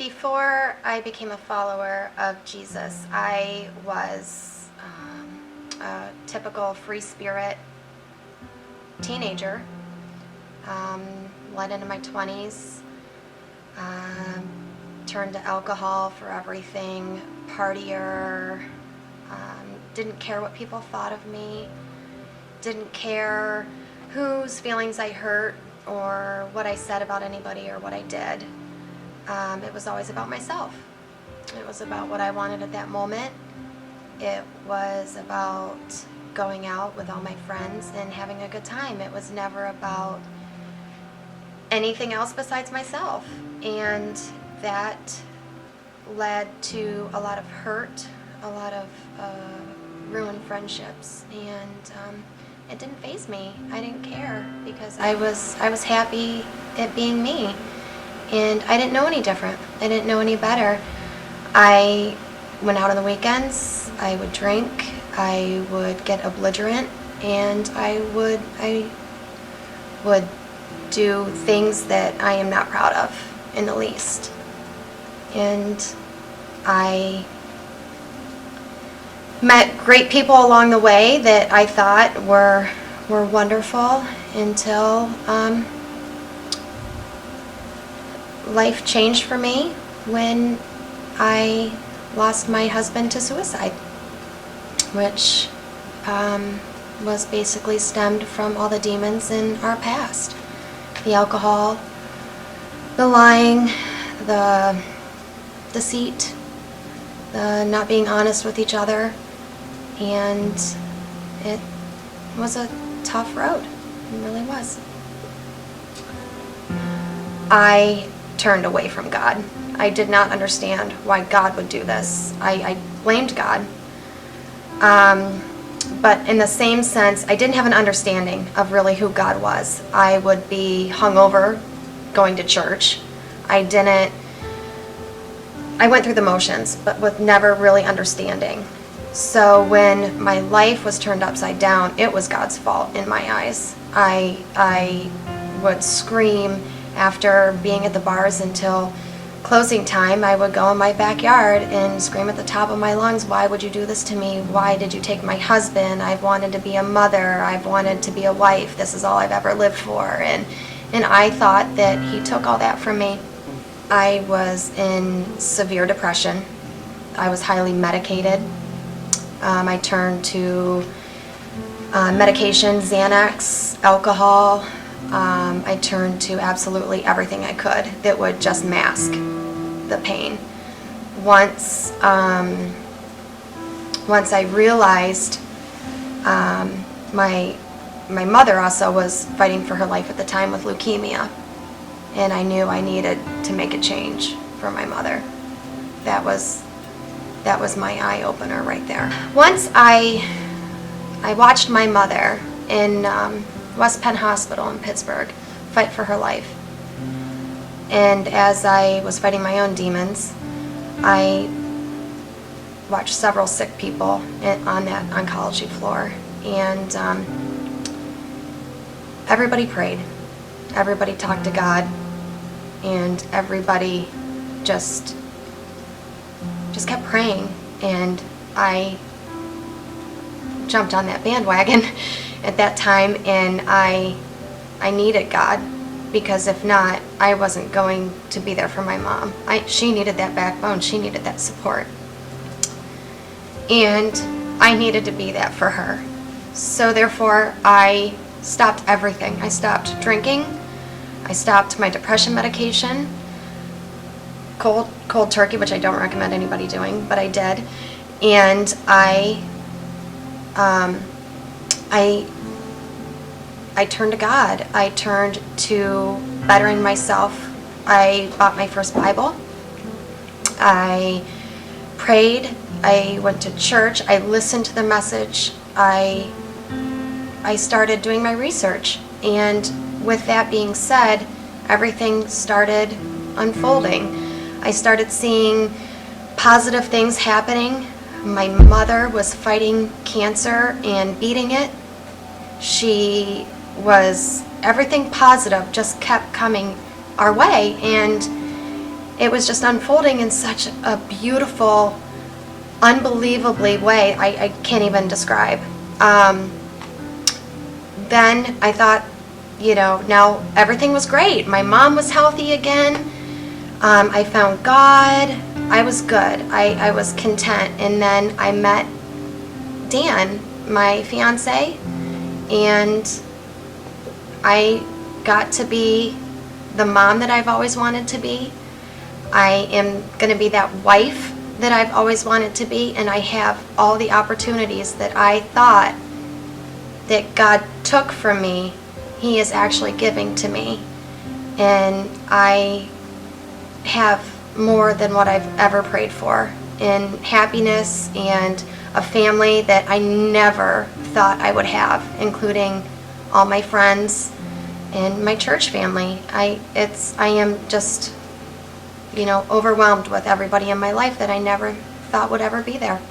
Before I became a follower of Jesus, I was a typical free spirit teenager, led into my 20s, turned to alcohol for everything, partier, didn't care what people thought of me, didn't care whose feelings I hurt or what I said about anybody or what I did. It was always about myself. It was about what I wanted at that moment. It was about going out with all my friends and having a good time. It was never about anything else besides myself. And that led to a lot of hurt, a lot of ruined friendships. And it didn't faze me. I didn't care because I was happy at being me. And I didn't know any different. I didn't know any better. I went out on the weekends, I would drink, I would get belligerent, and I would do things that I am not proud of in the least. And I met great people along the way that I thought were wonderful until life changed for me when I lost my husband to suicide, which was basically stemmed from all the demons in our past. The alcohol, the lying, the deceit, the not being honest with each other, and it was a tough road. It really was. I turned away from God. I did not understand why God would do this. I blamed God. But in the same sense, I didn't have an understanding of really who God was. I would be hungover going to church. I went through the motions, but with never really understanding. So when my life was turned upside down, it was God's fault in my eyes. I would scream after being at the bars until closing time. I would go in my backyard and scream at the top of my lungs, "Why would you do this to me? Why did you take my husband? I've wanted to be a mother. I've wanted to be a wife. This is all I've ever lived for." And I thought that he took all that from me. I was in severe depression. I was highly medicated. I turned to medication, Xanax, alcohol. I turned to absolutely everything I could that would just mask the pain. Once I realized my mother also was fighting for her life at the time with leukemia, and I knew I needed to make a change for my mother. That was my eye opener right there. Once I watched my mother in West Penn Hospital in Pittsburgh fight for her life. And as I was fighting my own demons, I watched several sick people on that oncology floor. And everybody prayed. Everybody talked to God. And everybody just kept praying. And I jumped on that bandwagon at that time, and I needed God, because if not, I wasn't going to be there for my mom. She needed that backbone. She needed that support. And I needed to be that for her. So therefore, I stopped everything. I stopped drinking. I stopped my depression medication. Cold turkey, which I don't recommend anybody doing, but I did. And I turned to God. I turned to bettering myself. I bought my first Bible. I prayed. I went to church. I listened to the message. I started doing my research. And with that being said, everything started unfolding. I started seeing positive things happening. My mother was fighting cancer and beating it. She was, everything positive just kept coming our way, and it was just unfolding in such a beautiful, unbelievably way I can't even describe. Then I thought, now everything was great. My mom was healthy again. I found God. I was good. I was content. And then I met Dan, my fiance, and I got to be the mom that I've always wanted to be. I am going to be that wife that I've always wanted to be, and I have all the opportunities that I thought that God took from me, He is actually giving to me. And I have more than what I've ever prayed for, in happiness and a family that I never thought I would have, including all my friends and my church family. I am just, overwhelmed with everybody in my life that I never thought would ever be there.